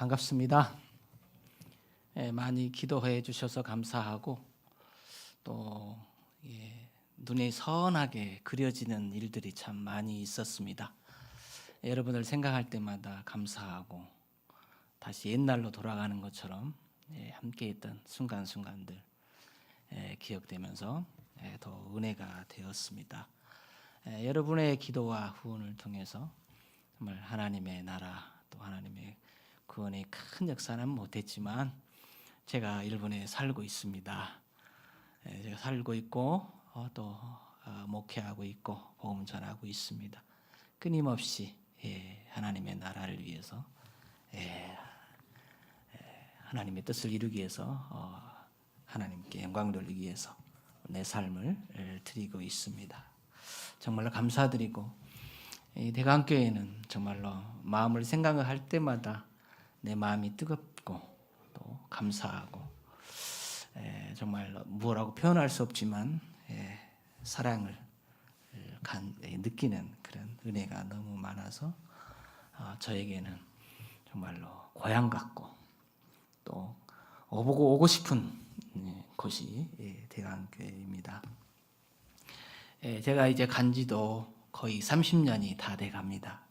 반갑습니다. 많이 기도해 주셔서 감사하고 또 눈에 선하게 그려지는 일들이 참 많이 있었습니다. 여러분을 생각할 때마다 감사하고 다시 옛날로 돌아가는 것처럼 함께했던 순간순간들 기억되면서 더 은혜가 되었습니다. 여러분의 기도와 후원을 통해서 정말 하나님의 나라 또 하나님의 구원의 큰 역사는 못했지만 제가 일본에 살고 있습니다. 제가 살고 있고 또 목회하고 있고 복음 전하고 있습니다. 끊임없이 하나님의 나라를 위해서 하나님의 뜻을 이루기 위해서 하나님께 영광 돌리기 위해서 내 삶을 드리고 있습니다. 정말로 감사드리고 이 대강교회는 정말로 마음을 생각할 때마다 내 마음이 뜨겁고 또 감사하고 정말로 무엇라고 표현할 수 없지만 사랑을 느끼는 그런 은혜가 너무 많아서 저에게는 정말로 고향 같고 또 오고 싶은 곳이 대강교회입니다. 제가 이제 간지도 거의 30년이 다 돼 갑니다.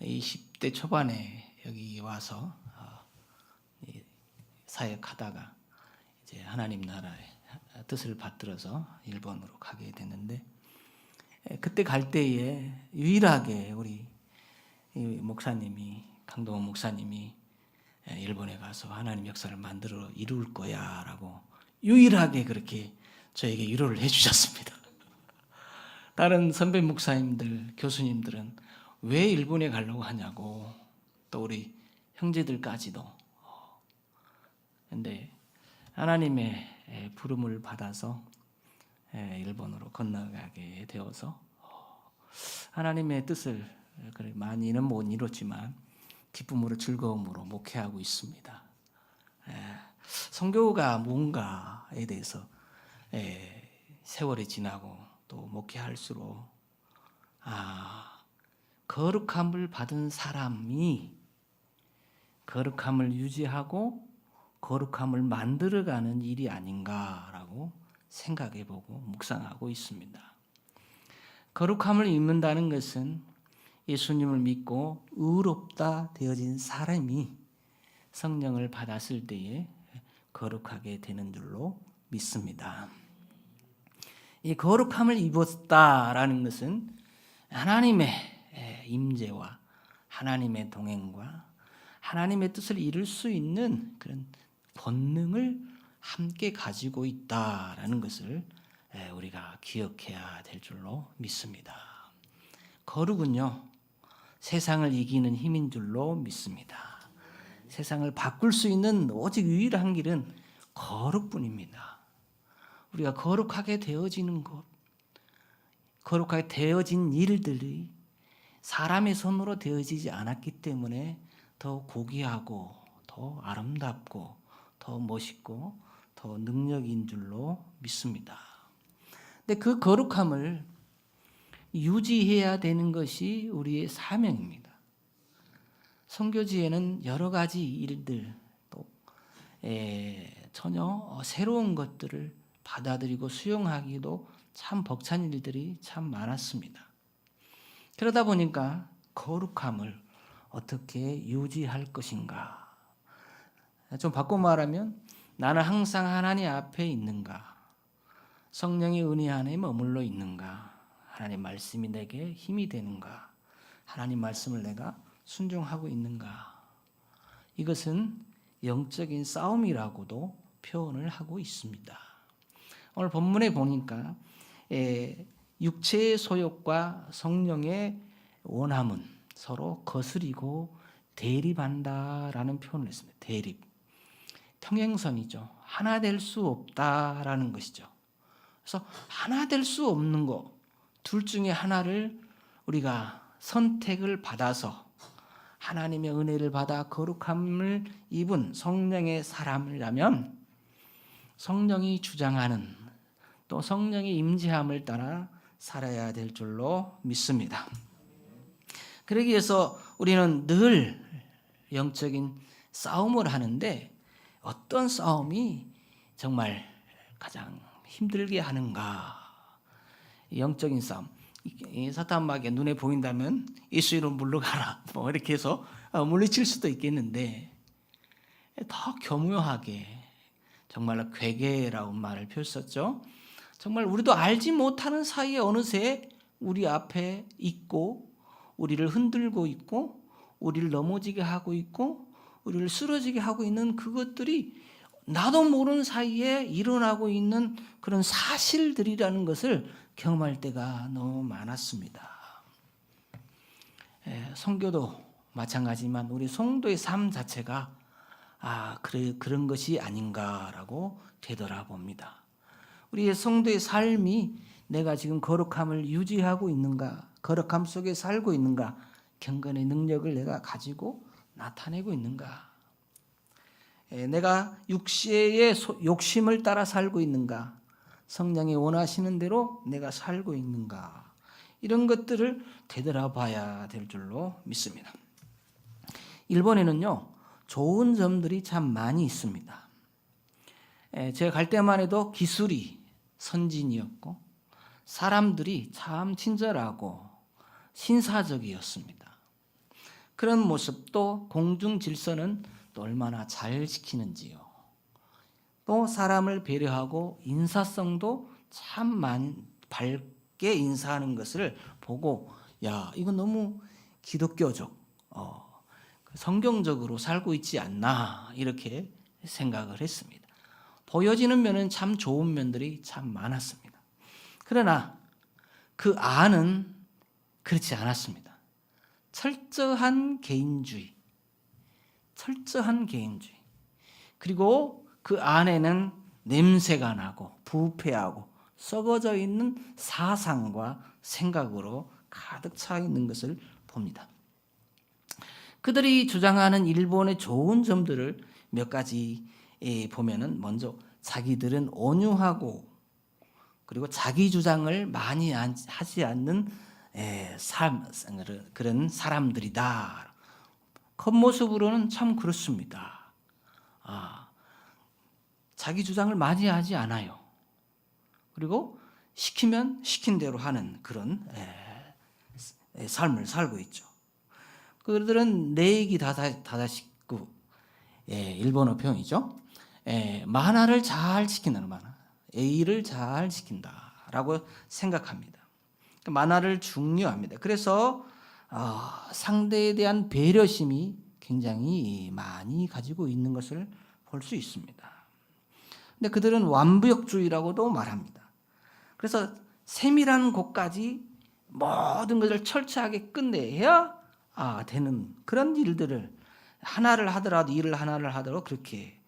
20대 초반에 여기 와서 사역하다가 이제 하나님 나라의 뜻을 받들어서 일본으로 가게 됐는데 그때 갈 때에 유일하게 우리 목사님이 강동원 목사님이 일본에 가서 하나님 역사를 만들어 이룰 거야라고 유일하게 그렇게 저에게 위로를 해주셨습니다. 다른 선배 목사님들, 교수님들은 왜 일본에 가려고 하냐고 또 우리 형제들까지도 근데 하나님의 부름을 받아서 일본으로 건너가게 되어서 하나님의 뜻을 많이는 못 이뤘지만 기쁨으로 즐거움으로 목회하고 있습니다. 선교가 뭔가에 대해서 세월이 지나고 또 목회할수록 거룩함을 받은 사람이 거룩함을 유지하고 거룩함을 만들어가는 일이 아닌가라고 생각해보고 묵상하고 있습니다. 거룩함을 입는다는 것은 예수님을 믿고 의롭다 되어진 사람이 성령을 받았을 때에 거룩하게 되는 줄로 믿습니다. 이 거룩함을 입었다라는 것은 하나님의 임재와 하나님의 동행과 하나님의 뜻을 이룰 수 있는 그런 권능을 함께 가지고 있다라는 것을 우리가 기억해야 될 줄로 믿습니다. 거룩은요, 세상을 이기는 힘인 줄로 믿습니다. 세상을 바꿀 수 있는 오직 유일한 길은 거룩뿐입니다. 우리가 거룩하게 되어지는 것, 거룩하게 되어진 일들이 사람의 손으로 되어지지 않았기 때문에 더 고귀하고 더 아름답고 더 멋있고 더 능력인 줄로 믿습니다. 근데 그 거룩함을 유지해야 되는 것이 우리의 사명입니다. 선교지에는 여러 가지 일들 또 전혀 새로운 것들을 받아들이고 수용하기도 참 벅찬 일들이 참 많았습니다. 그러다 보니까 거룩함을 어떻게 유지할 것인가? 좀 바꿔 말하면 나는 항상 하나님 앞에 있는가? 성령의 은혜 안에 머물러 있는가? 하나님 말씀이 내게 힘이 되는가? 하나님 말씀을 내가 순종하고 있는가? 이것은 영적인 싸움이라고도 표현을 하고 있습니다. 오늘 본문에 보니까 육체의 소욕과 성령의 원함은 서로 거스리고 대립한다라는 표현을 했습니다. 대립. 평행선이죠. 하나 될 수 없다라는 것이죠. 그래서 하나 될 수 없는 것, 둘 중에 하나를 우리가 선택을 받아서 하나님의 은혜를 받아 거룩함을 입은 성령의 사람이라면 성령이 주장하는 또 성령의 임재함을 따라 살아야 될 줄로 믿습니다. 그러기 위해서 우리는 늘 영적인 싸움을 하는데 어떤 싸움이 정말 가장 힘들게 하는가? 영적인 싸움. 이 사탄 마귀가 눈에 보인다면 예수 이름 물러가라 뭐 이렇게 해서 물리칠 수도 있겠는데 더 교묘하게 정말로 괴계라고 말을 펼쳤죠. 정말 우리도 알지 못하는 사이에 어느새 우리 앞에 있고 우리를 흔들고 있고 우리를 넘어지게 하고 있고 우리를 쓰러지게 하고 있는 그것들이 나도 모르는 사이에 일어나고 있는 그런 사실들이라는 것을 경험할 때가 너무 많았습니다. 성교도 마찬가지지만 우리 성도의 삶 자체가 그런 것이 아닌가라고 되돌아봅니다. 우리의 성도의 삶이 내가 지금 거룩함을 유지하고 있는가, 거룩함 속에 살고 있는가, 경건의 능력을 내가 가지고 나타내고 있는가, 내가 육체의 욕심을 따라 살고 있는가, 성령이 원하시는 대로 내가 살고 있는가, 이런 것들을 되돌아봐야 될 줄로 믿습니다. 일본에는요 좋은 점들이 참 많이 있습니다. 제가 갈 때만 해도 기술이 선진이었고 사람들이 참 친절하고 신사적이었습니다. 그런 모습도 공중 질서는 또 얼마나 잘 지키는지요. 또 사람을 배려하고 인사성도 참 밝게 인사하는 것을 보고 이건 너무 기독교적 성경적으로 살고 있지 않나 이렇게 생각을 했습니다. 보여지는 면은 참 좋은 면들이 참 많았습니다. 그러나 그 안은 그렇지 않았습니다. 철저한 개인주의, 그리고 그 안에는 냄새가 나고 부패하고 썩어져 있는 사상과 생각으로 가득 차 있는 것을 봅니다. 그들이 주장하는 일본의 좋은 점들을 몇 가지 보면은 먼저 자기들은 온유하고 그리고 자기 주장을 많이 하지 않는 그런 사람들이다. 겉모습으로는 참 그렇습니다. 자기 주장을 많이 하지 않아요. 그리고 시키면 시킨 대로 하는 그런 삶을 살고 있죠. 그들은 내익이 다다식구, 일본어 표현이죠. 만화를 잘 지킨다는 만화, A를 잘 지킨다라고 생각합니다. 만화를 중요합니다. 그래서 상대에 대한 배려심이 굉장히 많이 가지고 있는 것을 볼 수 있습니다. 근데 그들은 완벽주의라고도 말합니다. 그래서 세밀한 곳까지 모든 것을 철저하게 끝내야 되는 그런 일들을 하나를 하더라도 일을 하나를 하더라도 그렇게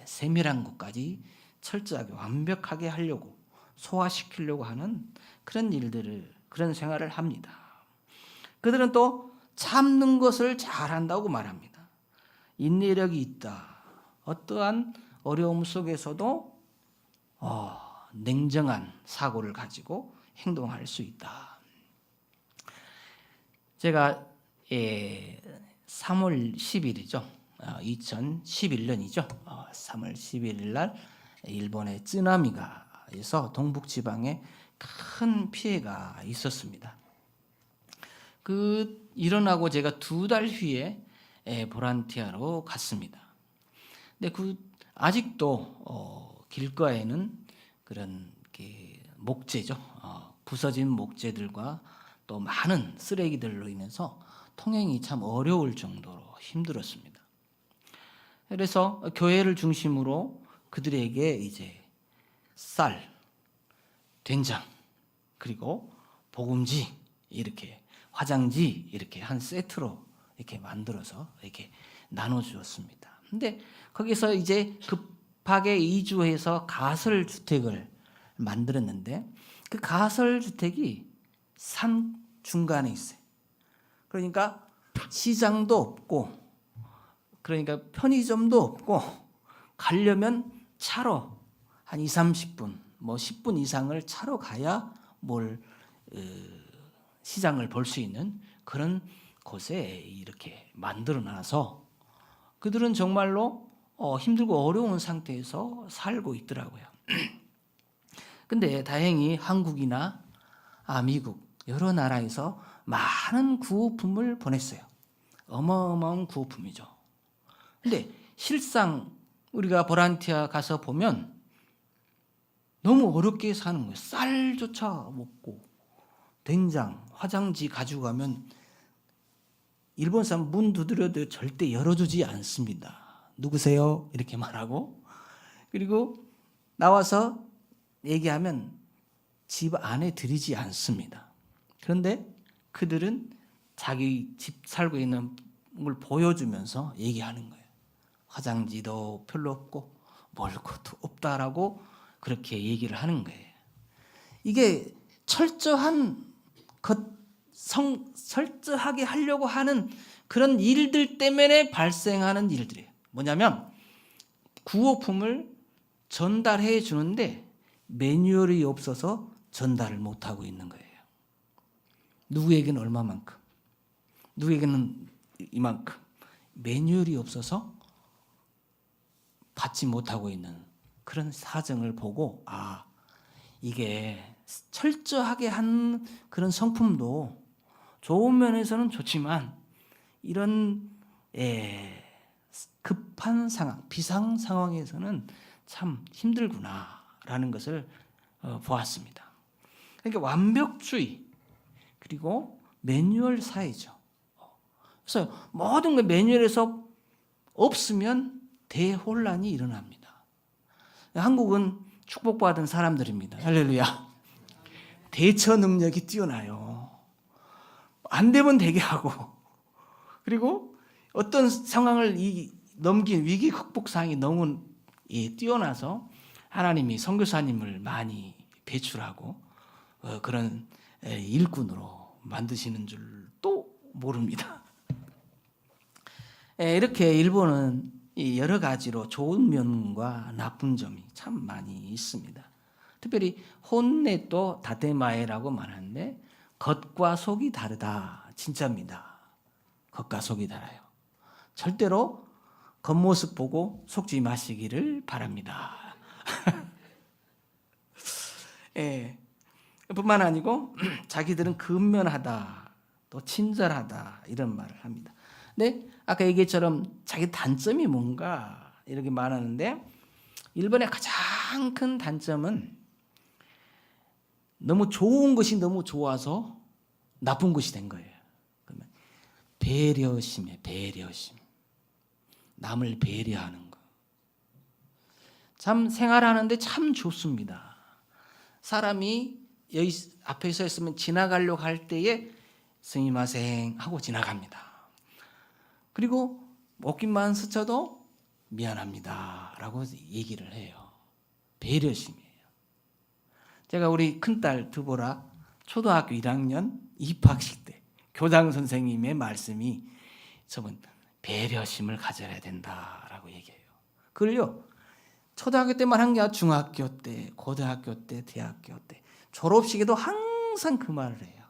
세밀한 곳까지 철저하게 완벽하게 하려고 소화시키려고 하는 그런 일들을 그런 생활을 합니다. 그들은 또 참는 것을 잘한다고 말합니다. 인내력이 있다. 어떠한 어려움 속에서도 냉정한 사고를 가지고 행동할 수 있다. 제가 3월 10일이죠. 2011년이죠. 3월 11일 날 일본의 쓰나미가 있어 동북 지방에 큰 피해가 있었습니다. 일어나고 제가 2달 후에 보란티아로 갔습니다. 근데 아직도 길가에는 그런 목재죠. 부서진 목재들과 또 많은 쓰레기들로 인해서 통행이 참 어려울 정도로 힘들었습니다. 그래서 교회를 중심으로 그들에게 이제 쌀, 된장, 그리고 복음지, 이렇게 화장지 이렇게 한 세트로 이렇게 만들어서 이렇게 나눠주었습니다. 근데 거기서 이제 급하게 이주해서 가설 주택을 만들었는데 그 가설 주택이 산 중간에 있어요. 그러니까 시장도 없고, 그러니까 편의점도 없고, 가려면 차로 한 20-30분, 10분 이상을 차로 가야 시장을 볼 수 있는 그런 곳에 이렇게 만들어 놔서 그들은 정말로 힘들고 어려운 상태에서 살고 있더라고요. 근데 다행히 한국이나 미국 여러 나라에서 많은 구호품을 보냈어요. 어마어마한 구호품이죠. 근데 실상 우리가 보란티아 가서 보면 너무 어렵게 사는 거예요. 쌀조차 먹고 된장, 화장지 가지고 가면 일본 사람 문 두드려도 절대 열어주지 않습니다. 누구세요? 이렇게 말하고, 그리고 나와서 얘기하면 집 안에 들이지 않습니다. 그런데 그들은 자기 집 살고 있는 걸 보여주면서 얘기하는 거예요. 화장지도 별로 없고 먹을 것도 없다라고 그렇게 얘기를 하는 거예요. 이게 철저한 철저하게 하려고 하는 그런 일들 때문에 발생하는 일들이에요. 뭐냐면 구호품을 전달해 주는데 매뉴얼이 없어서 전달을 못하고 있는 거예요. 누구에게는 얼마만큼, 누구에게는 이만큼, 매뉴얼이 없어서 받지 못하고 있는 그런 사정을 보고 이게 철저하게 한 그런 성품도 좋은 면에서는 좋지만 이런 급한 상황, 비상 상황에서는 참 힘들구나라는 것을 보았습니다. 그러니까 완벽주의 그리고 매뉴얼 사회죠. 그래서 모든 게 매뉴얼에서 없으면 대혼란이 일어납니다. 한국은 축복받은 사람들입니다. 할렐루야. 대처 능력이 뛰어나요. 안 되면 되게 하고, 그리고 어떤 상황을 넘긴 위기 극복 사항이 너무 뛰어나서 하나님이 선교사님을 많이 배출하고 그런 일꾼으로 만드시는 줄도 모릅니다. 이렇게 일본은 여러 가지로 좋은 면과 나쁜 점이 참 많이 있습니다. 특별히 혼내또 다테마에라고 말하는데 겉과 속이 다르다. 진짜입니다. 겉과 속이 달라요. 절대로 겉모습 보고 속지 마시기를 바랍니다. 뿐만 아니고 자기들은 근면하다, 또 친절하다 이런 말을 합니다. 근데 아까 얘기처럼 자기 단점이 뭔가 이렇게 말하는데 일본의 가장 큰 단점은 너무 좋은 것이 너무 좋아서 나쁜 것이 된 거예요. 그러면 배려심이에요. 배려심. 남을 배려하는 거. 참 생활하는데 참 좋습니다. 사람이 여기 앞에 서 있으면 지나가려고 할 때에 스미마셍 하고 지나갑니다. 그리고 먹기만 스쳐도 미안합니다 라고 얘기를 해요. 배려심이에요. 제가 우리 큰딸 드보라 초등학교 1학년 입학식 때 교장 선생님의 말씀이 저분 배려심을 가져야 된다라고 얘기해요. 그걸요 초등학교 때만 한 게 아니라 중학교 때, 고등학교 때, 대학교 때 졸업식에도 항상 그 말을 해요.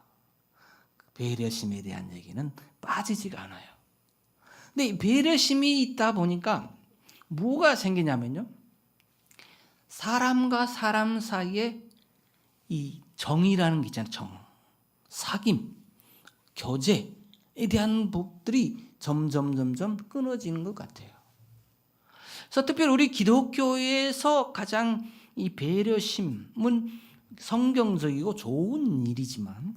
배려심에 대한 얘기는 빠지지가 않아요. 근데 이 배려심이 있다 보니까 뭐가 생기냐면요. 사람과 사람 사이에 이 정이라는 게 있잖아요. 정, 사귐, 교제에 대한 법들이 점점 끊어지는 것 같아요. 그래서 특별히 우리 기독교에서 가장 이 배려심은 성경적이고 좋은 일이지만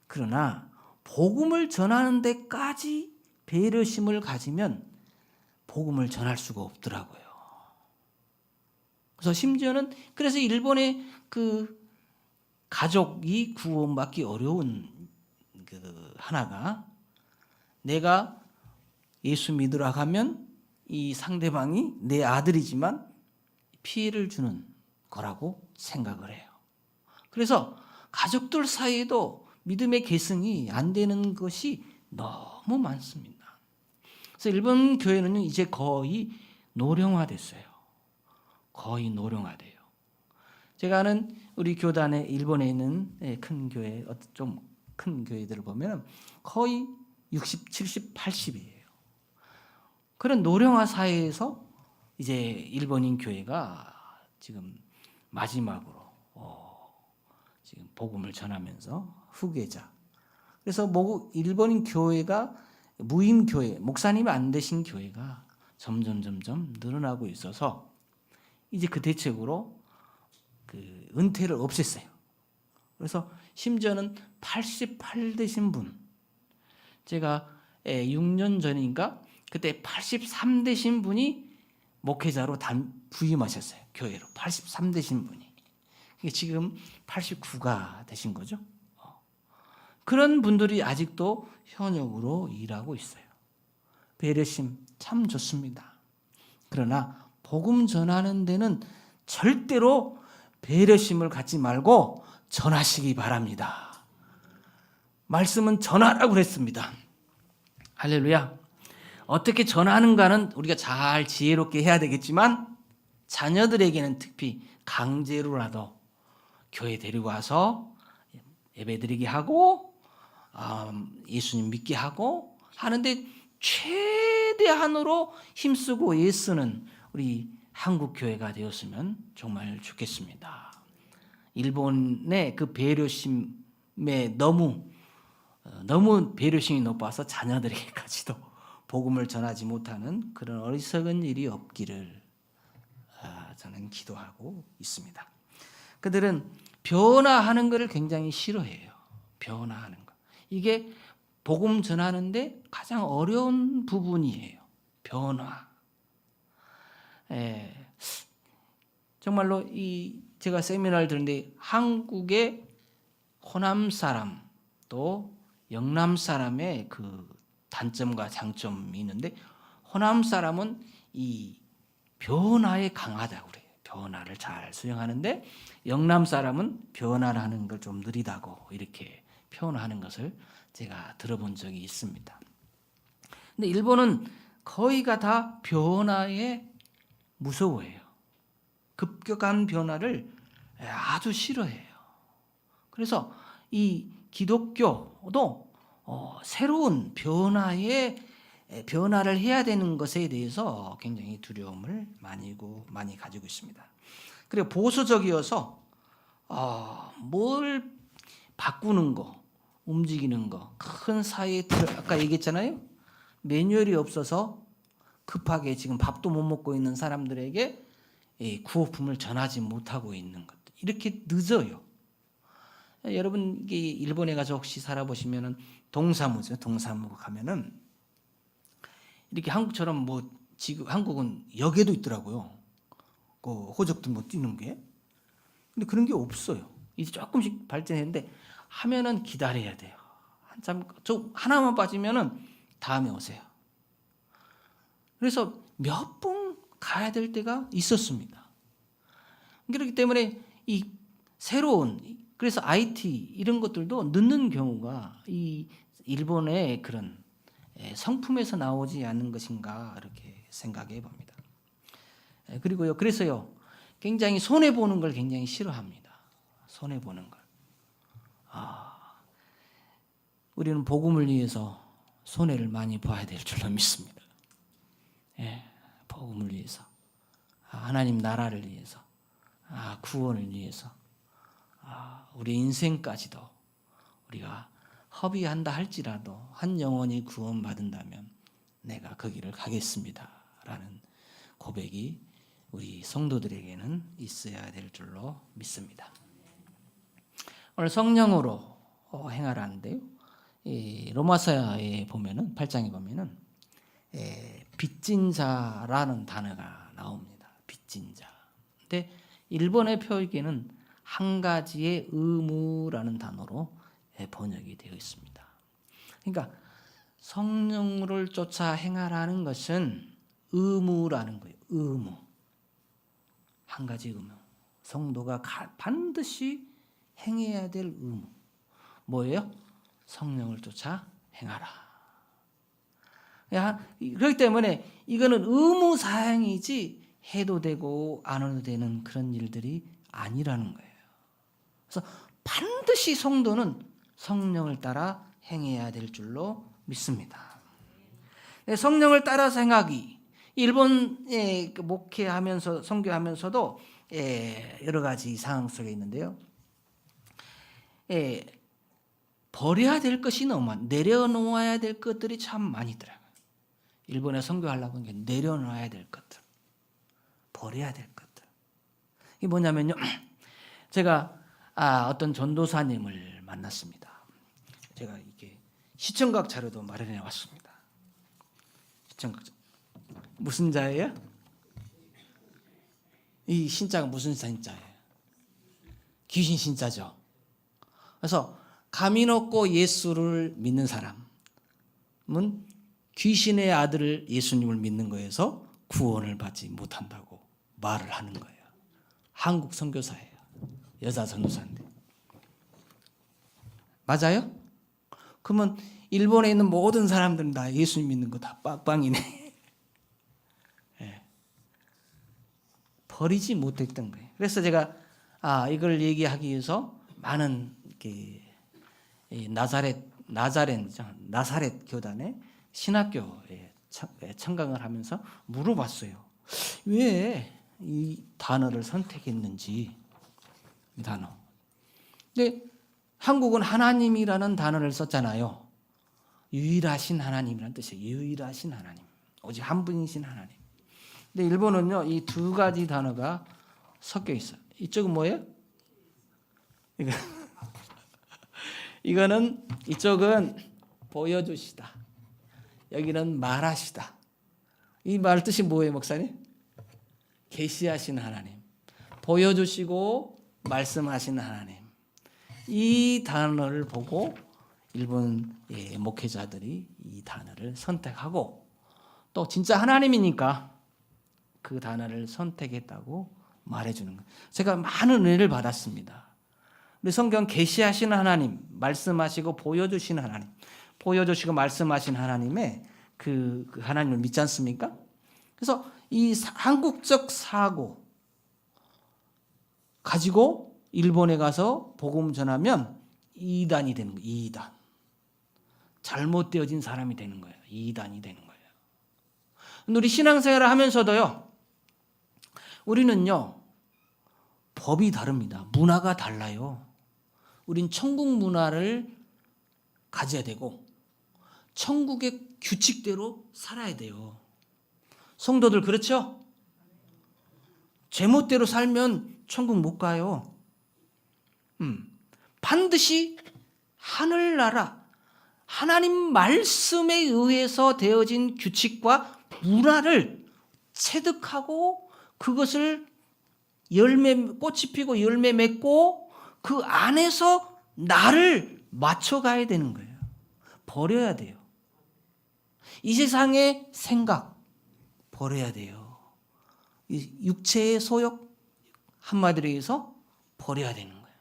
그러나 복음을 전하는 데까지 배려심을 가지면 복음을 전할 수가 없더라고요. 그래서 심지어는 그래서 일본의 그 가족이 구원받기 어려운 그 하나가 내가 예수 믿으라 하면 이 상대방이 내 아들이지만 피해를 주는 거라고 생각을 해요. 그래서 가족들 사이에도 믿음의 계승이 안 되는 것이 너무 많습니다. 그래서 일본 교회는 이제 거의 노령화됐어요. 거의 노령화돼요. 제가 아는 우리 교단에 일본에 있는 큰 교회 좀 큰 교회들을 보면 거의 60, 70, 80이에요. 그런 노령화 사회에서 이제 일본인 교회가 지금 마지막으로 지금 복음을 전하면서 후계자. 그래서 일본인 교회가 무임 교회, 목사님이 안 되신 교회가 점점 늘어나고 있어서 이제 그 대책으로 그 은퇴를 없앴어요. 그래서 심지어는 88 되신 분, 제가 6년 전인가 그때 83 되신 분이 목회자로 부임하셨어요. 교회로 83 되신 분이. 지금 89가 되신 거죠. 그런 분들이 아직도 현역으로 일하고 있어요. 배려심 참 좋습니다. 그러나 복음 전하는 데는 절대로 배려심을 갖지 말고 전하시기 바랍니다. 말씀은 전하라고 그랬습니다. 할렐루야. 어떻게 전하는가는 우리가 잘 지혜롭게 해야 되겠지만 자녀들에게는 특히 강제로라도 교회 데리고 와서 예배드리게 하고 예수님 믿게 하고 하는데 최대한으로 힘쓰고 애쓰는 우리 한국 교회가 되었으면 정말 좋겠습니다. 일본의 그 배려심에 너무 배려심이 높아서 자녀들에게까지도 복음을 전하지 못하는 그런 어리석은 일이 없기를 저는 기도하고 있습니다. 그들은 변화하는 것을 굉장히 싫어해요. 변화하는 것. 이게 복음 전하는데 가장 어려운 부분이에요. 변화. 정말로 제가 세미나를 들었는데 한국의 호남 사람 또 영남 사람의 그 단점과 장점이 있는데 호남 사람은 이 변화에 강하다고 그래요. 변화를 잘 수용하는데 영남 사람은 변화를 하는 걸 좀 느리다고 이렇게 표현하는 것을 제가 들어본 적이 있습니다. 근데 일본은 거의가 다 변화에 무서워해요. 급격한 변화를 아주 싫어해요. 그래서 이 기독교도 새로운 변화를 해야 되는 것에 대해서 굉장히 두려움을 많이 가지고 있습니다. 그리고 보수적이어서 뭘 바꾸는 거, 움직이는 거, 큰 사회에 아까 얘기했잖아요. 매뉴얼이 없어서 급하게 지금 밥도 못 먹고 있는 사람들에게 구호품을 전하지 못하고 있는 것. 이렇게 늦어요. 여러분 일본에 가서 혹시 살아보시면은 동사무죠. 동사무 가면은 이렇게 한국처럼 지금 한국은 역에도 있더라고요. 그 호적들 뛰는 게. 근데 그런 게 없어요. 이제 조금씩 발전했는데 하면은 기다려야 돼요. 한참 하나만 빠지면은 다음에 오세요. 그래서 몇 번 가야 될 때가 있었습니다. 그렇기 때문에 이 새로운 그래서 IT 이런 것들도 늦는 경우가 이 일본의 그런 성품에서 나오지 않는 것인가 이렇게 생각해 봅니다. 그리고요, 그래서요, 굉장히 손해 보는 걸 굉장히 싫어합니다. 손해 보는 걸. 우리는 복음을 위해서 손해를 많이 봐야 될 줄로 믿습니다. 복음을 위해서, 하나님 나라를 위해서, 구원을 위해서, 우리 인생까지도 우리가 허비한다 할지라도 한 영혼이 구원받는다면 내가 그 길을 가겠습니다 라는 고백이 우리 성도들에게는 있어야 될 줄로 믿습니다. 오늘 성령으로 행하라는데요, 로마서에 보면은 8장에 보면은 빚진 자라는 단어가 나옵니다. 빚진 자. 근데 일본의 표기에는 한 가지의 의무라는 단어로 번역이 되어 있습니다. 그러니까 성령을 쫓아 행하라는 것은 의무라는 거예요. 의무. 한 가지 의무. 성도가 반드시 행해야 될 의무. 뭐예요? 성령을 쫓아 행하라. 그렇기 때문에 이거는 의무 사항이지 해도 되고 안 해도 되는 그런 일들이 아니라는 거예요. 그래서 반드시 성도는 성령을 따라 행해야 될 줄로 믿습니다. 성령을 따라서 행하기. 일본에 목회하면서 선교하면서도 여러 가지 상황 속에 있는데요. 버려야 될 것이 너무 많아. 내려놓아야 될 것들이 참 많이 있더라고요. 일본에 선교하려고 하는 게 내려놓아야 될 것들, 버려야 될 것들. 이게 뭐냐면요. 제가 어떤 전도사님을 만났습니다. 제가 이게 시청각 자료도 마련해 왔습니다. 시청각 무슨 자예요? 이 신자가 무슨 신자예요? 귀신 신자죠. 그래서 감인 없고 예수를 믿는 사람은 귀신의 아들을 예수님을 믿는 거에서 구원을 받지 못한다고 말을 하는 거예요. 한국 선교사예요. 여자 전도사인데. 맞아요? 그러면 일본에 있는 모든 사람들은 다 예수님 믿는 거 다 빡빡이네. 네. 버리지 못했던 거예요. 그래서 제가 이걸 얘기하기 위해서 많은 나사렛 교단의 신학교에 청강을 하면서 물어봤어요. 왜 이 단어를 선택했는지. 이 단어. 근데 한국은 하나님이라는 단어를 썼잖아요. 유일하신 하나님이라는 뜻이에요. 유일하신 하나님. 오직 한 분이신 하나님. 근데 일본은요, 이 두 가지 단어가 섞여 있어요. 이쪽은 뭐예요? 이쪽은 보여주시다. 여기는 말하시다. 이 말 뜻이 뭐예요, 목사님? 계시하신 하나님, 보여주시고 말씀하신 하나님. 이 단어를 보고 일본 목회자들이 이 단어를 선택하고 또 진짜 하나님이니까 그 단어를 선택했다고 말해주는 거예요. 제가 많은 은혜를 받았습니다. 우리 성경 계시하신 하나님, 말씀하시고 보여주신 하나님, 보여주시고 말씀하신 하나님의 그 하나님을 믿지 않습니까? 그래서 이 한국적 사고 가지고 일본에 가서 복음 전하면 이단이 되는 거예요. 이단. 잘못되어진 사람이 되는 거예요. 이단이 되는 거예요. 우리 신앙생활을 하면서도요, 우리는요, 법이 다릅니다. 문화가 달라요. 우린 천국 문화를 가져야 되고 천국의 규칙대로 살아야 돼요. 성도들 그렇죠? 제멋대로 살면 천국 못 가요. 반드시 하늘나라 하나님 말씀에 의해서 되어진 규칙과 문화를 체득하고 그것을 꽃이 피고 열매 맺고 그 안에서 나를 맞춰가야 되는 거예요. 버려야 돼요. 이 세상의 생각 버려야 돼요. 이 육체의 소욕 한마디로 해서 버려야 되는 거예요.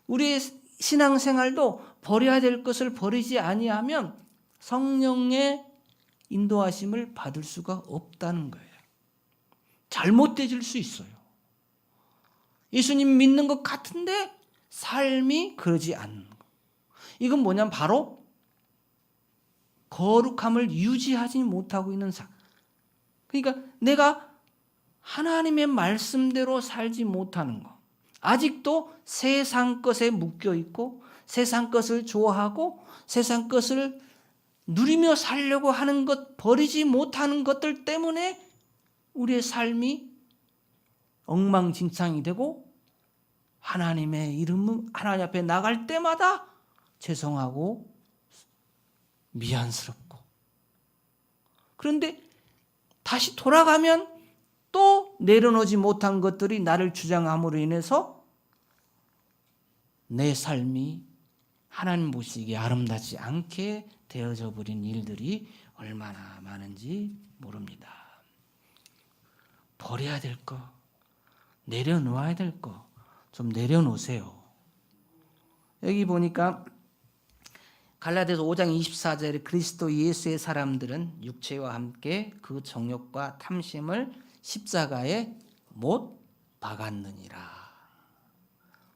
우리의 신앙생활도 버려야 될 것을 버리지 아니하면 성령의 인도하심을 받을 수가 없다는 거예요. 잘못되질 수 있어요. 예수님 믿는 것 같은데 삶이 그러지 않는 거. 이건 뭐냐면 바로 거룩함을 유지하지 못하고 있는 삶. 그러니까 내가 하나님의 말씀대로 살지 못하는 거. 아직도 세상 것에 묶여 있고 세상 것을 좋아하고 세상 것을 누리며 살려고 하는 것, 버리지 못하는 것들 때문에 우리의 삶이 엉망진창이 되고 하나님의 이름은 하나님 앞에 나갈 때마다 죄송하고 미안스럽고, 그런데 다시 돌아가면 또 내려놓지 못한 것들이 나를 주장함으로 인해서 내 삶이 하나님 보시기에 아름답지 않게 되어져 버린 일들이 얼마나 많은지 모릅니다. 버려야 될 거, 내려놓아야 될 거 좀 내려놓으세요. 여기 보니까 갈라디아서 5장 24절에 그리스도 예수의 사람들은 육체와 함께 그 정욕과 탐심을 십자가에 못 박았느니라.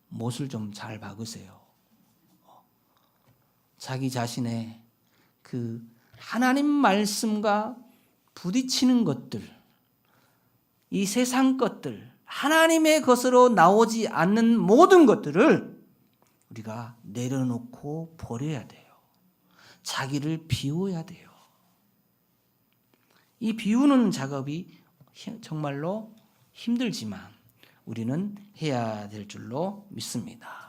못을 좀 잘 박으세요. 자기 자신의 그 하나님 말씀과 부딪히는 것들, 이 세상 것들, 하나님의 것으로 나오지 않는 모든 것들을 우리가 내려놓고 버려야 돼요. 자기를 비워야 돼요. 이 비우는 작업이 정말로 힘들지만 우리는 해야 될 줄로 믿습니다.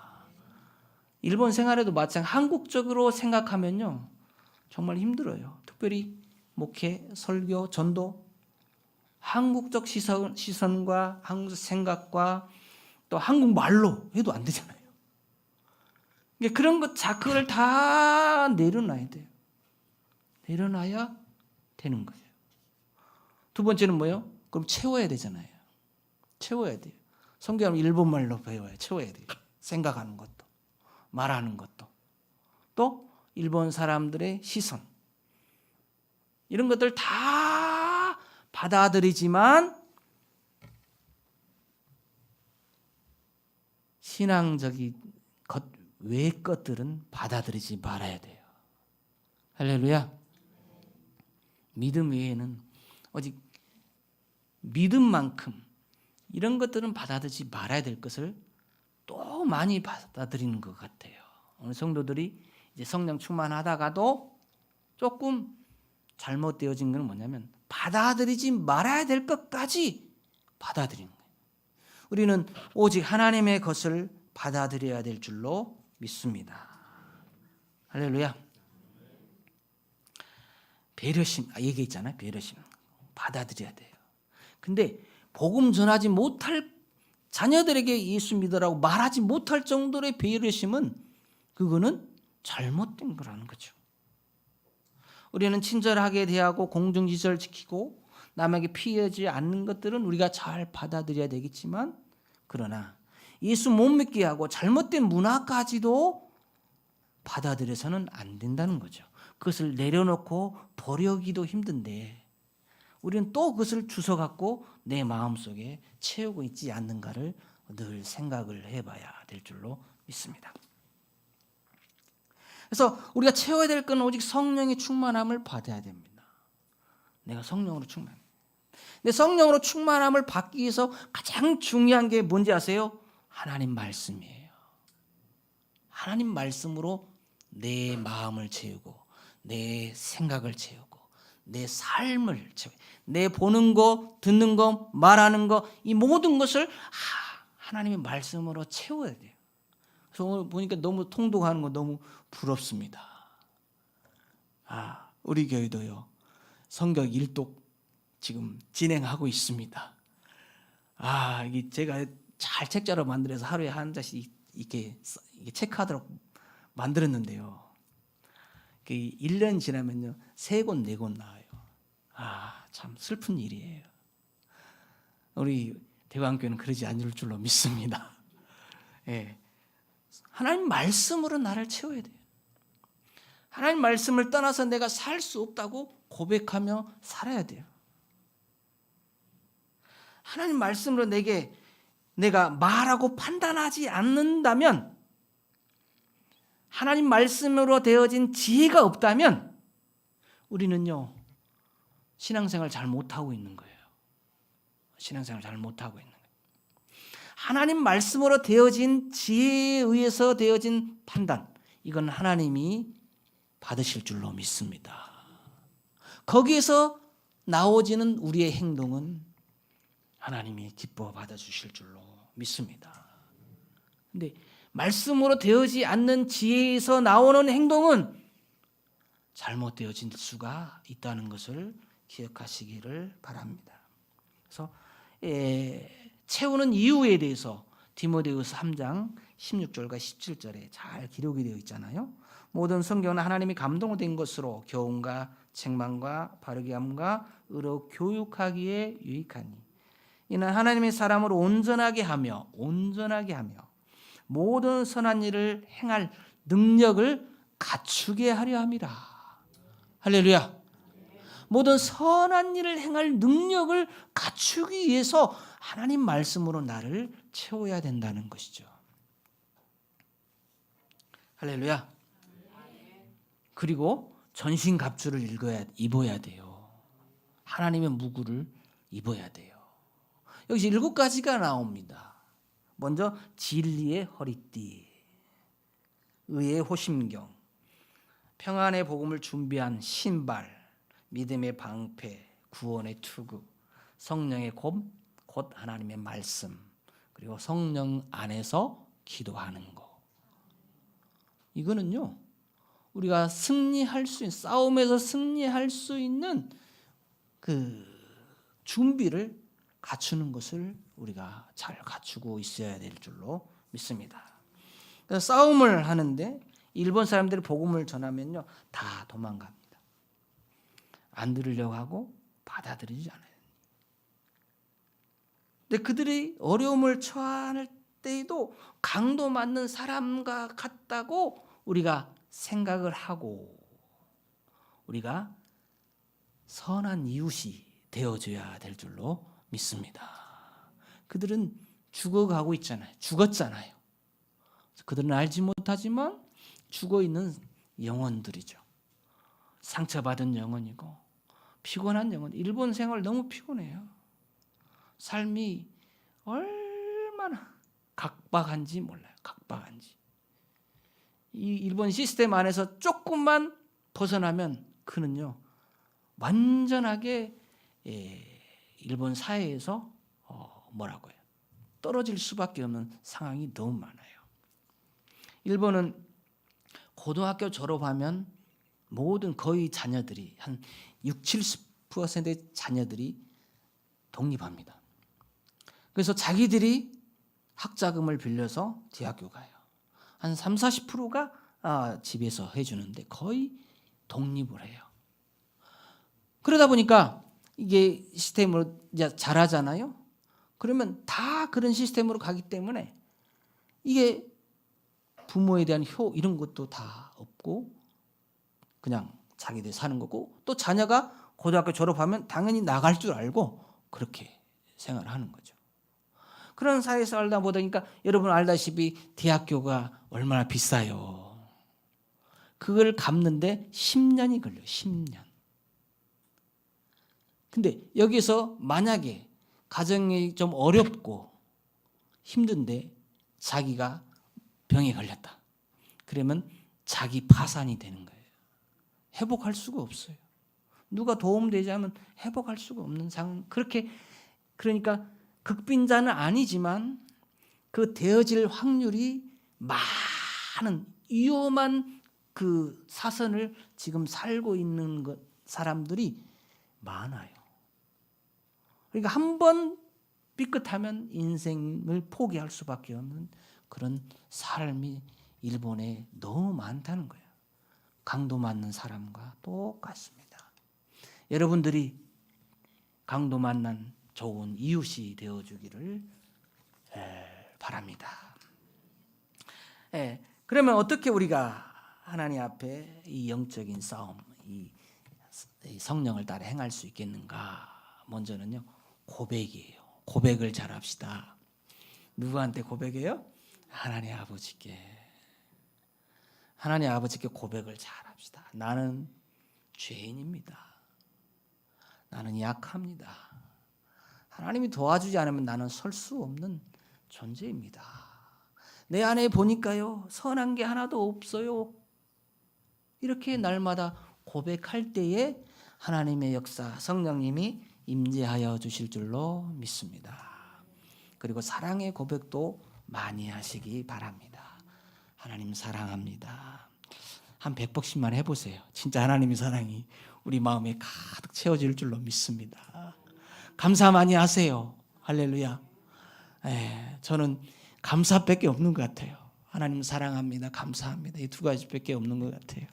일본 생활에도 마찬가지, 한국적으로 생각하면요 정말 힘들어요. 특별히 목회, 설교, 전도, 한국적 시선과 한국적 생각과 또 한국말로 해도 안 되잖아요. 그런 것 자크를 다 내려놔야 돼요. 내려놔야 되는 거예요. 두 번째는 뭐예요? 그럼 채워야 되잖아요. 채워야 돼요. 성경은 일본말로 배워야 채워야 돼요. 생각하는 것도, 말하는 것도, 또 일본 사람들의 시선, 이런 것들 다 받아들이지만 신앙적인 것 외의 것들은 받아들이지 말아야 돼요. 할렐루야. 믿음 외에는 오직 믿음만큼 이런 것들은 받아들이지 말아야 될 것을 또 많이 받아들이는 것 같아요. 오늘 성도들이 이제 성령 충만하다가도 조금 잘못되어진 건 뭐냐면 받아들이지 말아야 될 것까지 받아들이는 거예요. 우리는 오직 하나님의 것을 받아들여야 될 줄로 믿습니다. 할렐루야. 배려심, 얘기했잖아요. 배려심 받아들여야 돼요. 근데 복음 전하지 못할 자녀들에게 예수 믿으라고 말하지 못할 정도의 배려심은 그거는 잘못된 거라는 거죠. 우리는 친절하게 대하고 공중지절을 지키고 남에게 피하지 않는 것들은 우리가 잘 받아들여야 되겠지만, 그러나 예수 못 믿게 하고 잘못된 문화까지도 받아들여서는 안 된다는 거죠. 그것을 내려놓고 버리기도 힘든데 우리는 또 그것을 주워갖고 내 마음속에 채우고 있지 않는가를 늘 생각을 해봐야 될 줄로 믿습니다. 그래서 우리가 채워야 될 건 오직 성령의 충만함을 받아야 됩니다. 내가 성령으로 충만해. 근데 성령으로 충만함을 받기 위해서 가장 중요한 게 뭔지 아세요? 하나님 말씀이에요. 하나님 말씀으로 내 마음을 채우고 내 생각을 채우고 내 삶을 채우고 내 보는 거, 듣는 거, 말하는 거, 이 모든 것을 하나님의 말씀으로 채워야 돼요. 그래서 오늘 보니까 너무 통독하는 거 너무 부럽습니다. 우리 교회도요 성경 일독 지금 진행하고 있습니다. 이게 제가 잘 책자로 만들어서 하루에 한 장씩 이렇게 체크하도록 만들었는데요. 1년 지나면요 3권, 4권 나와요. 참 슬픈 일이에요. 우리 대광교회는 그러지 않을 줄로 믿습니다. 예. 하나님 말씀으로 나를 채워야 돼요. 하나님 말씀을 떠나서 내가 살 수 없다고 고백하며 살아야 돼요. 하나님 말씀으로 내가 말하고 판단하지 않는다면, 하나님 말씀으로 되어진 지혜가 없다면 우리는요 신앙생활 잘 못하고 있는 거예요. 신앙생활 잘 못하고 있는 거예요. 하나님 말씀으로 되어진 지혜에 의해서 되어진 판단, 이건 하나님이 받으실 줄로 믿습니다. 거기에서 나오지는 우리의 행동은 하나님이 기뻐 받아주실 줄로 믿습니다. 근데 말씀으로 되어지 않는 지혜에서 나오는 행동은 잘못되어질 수가 있다는 것을 기억하시기를 바랍니다. 그래서 채우는 이유에 대해서 디모데후서 3장 16절과 17절에 잘 기록이 되어 있잖아요. 모든 성경은 하나님이 감동된 것으로 교훈과 책망과 바르게 함과 의로 교육하기에 유익하니 이는 하나님의 사람을 온전하게 하며 모든 선한 일을 행할 능력을 갖추게 하려 함이라. 할렐루야. 모든 선한 일을 행할 능력을 갖추기 위해서 하나님 말씀으로 나를 채워야 된다는 것이죠. 할렐루야. 그리고 전신갑주를 입어야 돼요. 하나님의 무구를 입어야 돼요. 여기서 7가지가 나옵니다. 먼저 진리의 허리띠, 의의 호심경, 평안의 복음을 준비한 신발, 믿음의 방패, 구원의 투구, 성령의 곧 하나님의 말씀, 그리고 성령 안에서 기도하는 거. 이거는요, 우리가 승리할 수 있는, 싸움에서 승리할 수 있는 그 준비를 갖추는 것을 우리가 잘 갖추고 있어야 될 줄로 믿습니다. 그래서 싸움을 하는데 일본 사람들이 복음을 전하면요, 다 도망갑니다. 안 들으려고 하고 받아들이지 않아요. 근데 그들이 어려움을 처할 때에도 강도 맞는 사람과 같다고 우리가 생각을 하고 우리가 선한 이웃이 되어줘야 될 줄로 믿습니다. 그들은 죽어가고 있잖아요. 죽었잖아요. 그들은 알지 못하지만 죽어있는 영혼들이죠. 상처받은 영혼이고 피곤한 영혼. 일본 생활 너무 피곤해요. 삶이 얼마나 각박한지 몰라요. 각박한지. 이 일본 시스템 안에서 조금만 벗어나면 그는요, 완전하게 일본 사회에서 뭐라고 해요? 떨어질 수밖에 없는 상황이 너무 많아요. 일본은 고등학교 졸업하면 모든 거의 자녀들이 한 60-70%의 자녀들이 독립합니다. 그래서 자기들이 학자금을 빌려서 대학교 가요. 한 30-40%가 집에서 해주는데 거의 독립을 해요. 그러다 보니까 이게 시스템으로 이제 잘하잖아요. 그러면 다 그런 시스템으로 가기 때문에 이게 부모에 대한 이런 것도 다 없고 그냥 자기들 사는 거고, 또 자녀가 고등학교 졸업하면 당연히 나갈 줄 알고 그렇게 생활을 하는 거죠. 그런 사회에서 살다 보니까 여러분 알다시피 대학교가 얼마나 비싸요. 그걸 갚는데 10년이 걸려요. 10년. 근데 여기서 만약에 가정이 좀 어렵고 힘든데 자기가 병에 걸렸다. 그러면 자기 파산이 되는 거예요. 회복할 수가 없어요. 누가 도움되지 않으면 회복할 수가 없는 상황. 그러니까 극빈자는 아니지만 그 되어질 확률이 많은 위험한 그 사선을 지금 살고 있는 사람들이 많아요. 그러니까 한 번 삐끗하면 인생을 포기할 수밖에 없는 그런 삶이 일본에 너무 많다는 거예요. 강도 맞는 사람과 똑같습니다. 여러분들이 강도 만난 좋은 이웃이 되어주기를 바랍니다. 그러면 어떻게 우리가 하나님 앞에 이 영적인 싸움, 이 성령을 따라 행할 수 있겠는가? 먼저는요, 고백이에요. 고백을 잘합시다. 누구한테 고백해요? 하나님 아버지께. 하나님 아버지께 고백을 잘합시다. 나는 죄인입니다. 나는 약합니다. 하나님이 도와주지 않으면 나는 설 수 없는 존재입니다. 내 안에 보니까요, 선한 게 하나도 없어요. 이렇게 날마다 고백할 때에 하나님의 역사, 성령님이 임재하여 주실 줄로 믿습니다. 그리고 사랑의 고백도 많이 하시기 바랍니다. 하나님 사랑합니다. 한 100번씩만 해보세요. 진짜 하나님의 사랑이 우리 마음에 가득 채워질 줄로 믿습니다. 감사 많이 하세요. 할렐루야. 저는 감사밖에 없는 것 같아요. 하나님 사랑합니다. 감사합니다. 이 2가지밖에 없는 것 같아요.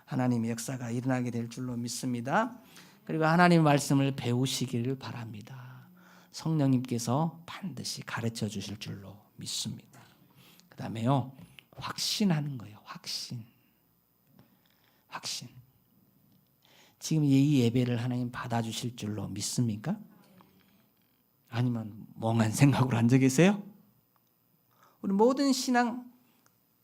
하나님의 역사가 일어나게 될 줄로 믿습니다. 그리고 하나님의 말씀을 배우시기를 바랍니다. 성령님께서 반드시 가르쳐 주실 줄로 믿습니다. 그 다음에요, 확신하는 거예요. 확신. 지금 이 예배를 하나님 받아주실 줄로 믿습니까? 아니면 멍한 생각으로 앉아 계세요? 우리 모든 신앙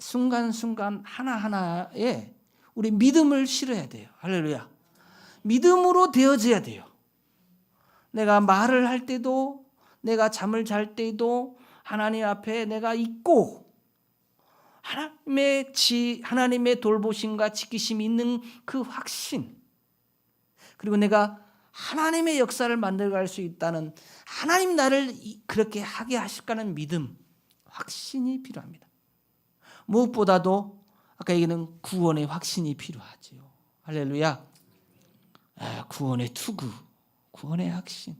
순간순간 하나하나에 우리 믿음을 실어야 돼요. 할렐루야. 믿음으로 되어져야 돼요. 내가 말을 할 때도, 내가 잠을 잘 때도 하나님 앞에 내가 있고, 하나님의 돌보심과 지키심이 있는 그 확신, 그리고 내가 하나님의 역사를 만들어갈 수 있다는, 하나님 나를 그렇게 하게 하실까는 믿음, 확신이 필요합니다. 무엇보다도 아까 얘기는 구원의 확신이 필요하지요. 할렐루야. 구원의 투구, 구원의 확신.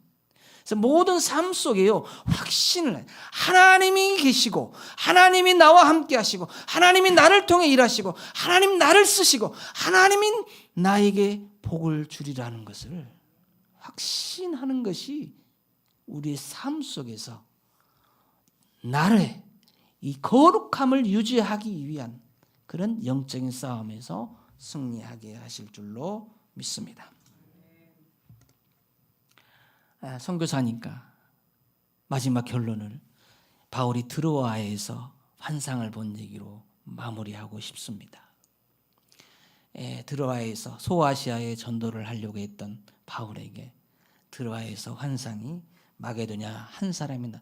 그래서 모든 삶 속에요, 확신을, 하나님이 계시고, 하나님이 나와 함께 하시고, 하나님이 나를 통해 일하시고, 하나님 나를 쓰시고, 하나님이 나에게 복을 주리라는 것을 확신하는 것이 우리의 삶 속에서 나를 이 거룩함을 유지하기 위한 그런 영적인 싸움에서 승리하게 하실 줄로 믿습니다. 선교사니까 마지막 결론을 바울이 드로아에서 환상을 본 얘기로 마무리하고 싶습니다. 드로아에서 소아시아에 전도를 하려고 했던 바울에게 드로아에서 환상이 마게도냐 한 사람이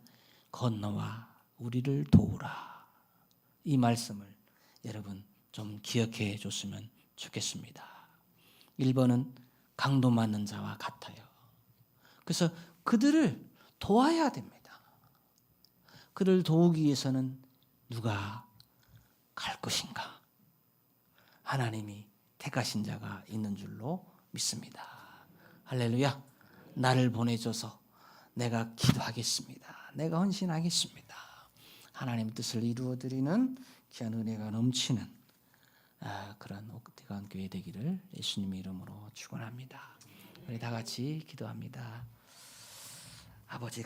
건너와 우리를 도우라, 이 말씀을 여러분 좀 기억해 줬으면 좋겠습니다. 1번은 강도 맞는 자와 같아요. 그래서 그들을 도와야 됩니다. 그를 도우기 위해서는 누가 갈 것인가? 하나님이 택하신 자가 있는 줄로 믿습니다. 할렐루야. 나를 보내줘서 내가 기도하겠습니다. 내가 헌신하겠습니다. 하나님 뜻을 이루어드리는 귀한 은혜가 넘치는 그런 옥대관 교회 되기를 예수님의 이름으로 축원합니다. 우리 다 같이 기도합니다. 아버지